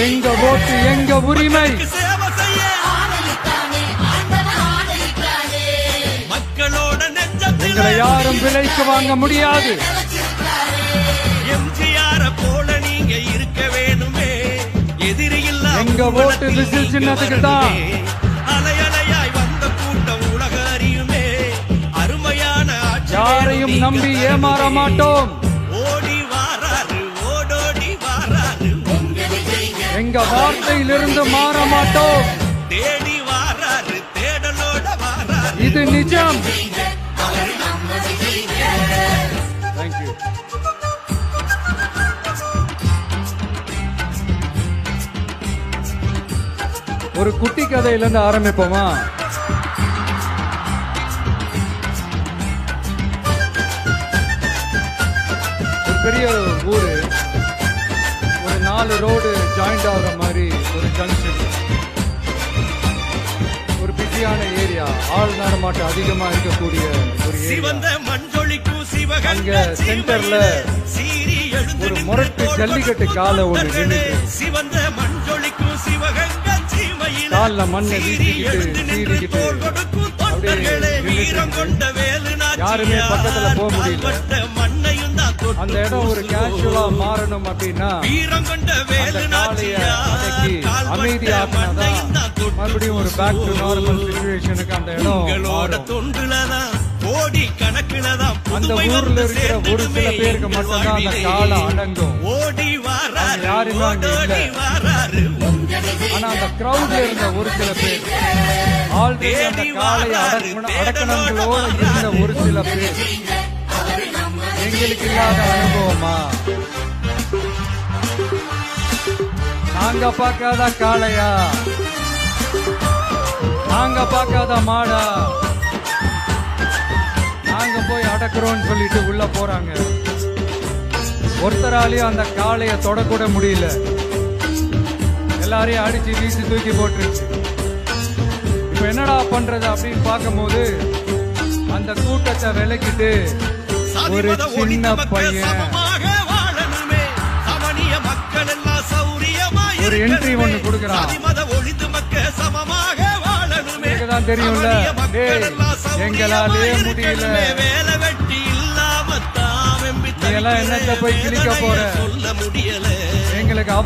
எங்க ஓட்டு எங்க உரிமை. மக்களோட நெஞ்சத்தில் எங்களை யாரும் விலைக்கு வாங்க முடியாது. எம்ஜிஆர போல நீங்க இருக்க வேணுமே. எதிரியில் எங்க ஓட்டு விசில் சின்னத்துக்கு தான். அலையலையாய் வந்த கூட்டம் உலக அறியுமே. அருமையான யாரையும் நம்பி ஏமாற மாட்டோம். ஓடி வாராரு ஓடோடி வாராரு. எங்க வார்த்தையிலிருந்து மாற மாட்டோம். தேடி வாராரு தேடலோட வாராரு. இது நிஜம். தேங்க்யூ. ஒரு குட்டி கதையிலிருந்து ஆரம்பிப்போமா? ஒரு பெரிய ஊரு, ஒரு 4 ரோடு ஜாயிண்ட் ஆகிற மாதிரி ஒரு ஜங்ஷன், ஒரு பிஸியான ஏரியா, ஆள் நடமாட்டம் அதிகமா இருக்கக்கூடிய ஒரு ஏரியா. அங்க சென்டர்ல ஒரு முரட்டு ஜல்லிக்கட்டு காலை ஒன்று நின்றுட்டு கால்ல மண்ணை வீசிக்கிட்டு சீறிக்கிட்டு அப்படியே யாருமே பக்கத்துல போக முடியல. அந்த இடம் ஒரு கேஷுவலா மாறணும் அப்படின்னா அந்த காளைய அடக்கி அமைதியாக்குனாதான் மறுபடியும் ஒரு பேக் டு நார்மல் சிச்சுவேஷனுக்கு அந்த இடம் மாறும். அந்த ஊர்ல இருக்கிற ஒரு சில பேருக்கு மட்டும்தான் அந்த காலை அடங்கும். யாருமே அங்க இல்ல. ஆனா அந்த கிரௌட்ல இருந்த ஒரு சில பேர், ஆல்ரெடி அந்த காளைய அடக்கணங்களோட இருந்த ஒரு சில பேர், எங்களுக்கு இல்லாத அனுபவமா? நாங்க பார்க்காத காளையா, நாங்க பார்க்காத மாடா, நாங்க போய் அடக்குறோம்னு சொல்லிட்டு உள்ள போறாங்க. ஒருத்தராலையும் அந்த காளைய தொடக்கூட முடியல. எல்லாரையும் அடிச்சு வீசி தூக்கி போட்டுருச்சு. இப்ப என்னடா பண்றது அப்படின்னு பார்க்கும்போது அந்த கூட்டத்தை விலக்கிட்டு ஒரு சின்ன பையன் ஒரு என்ட்ரி ஒண்ணு கொடுக்கறான். தான் தெரியும்ல, எங்களாலே முடியல, நீ எல்லாம் என்னத்த போய் கிழிக்க போற, எங்களுக்கு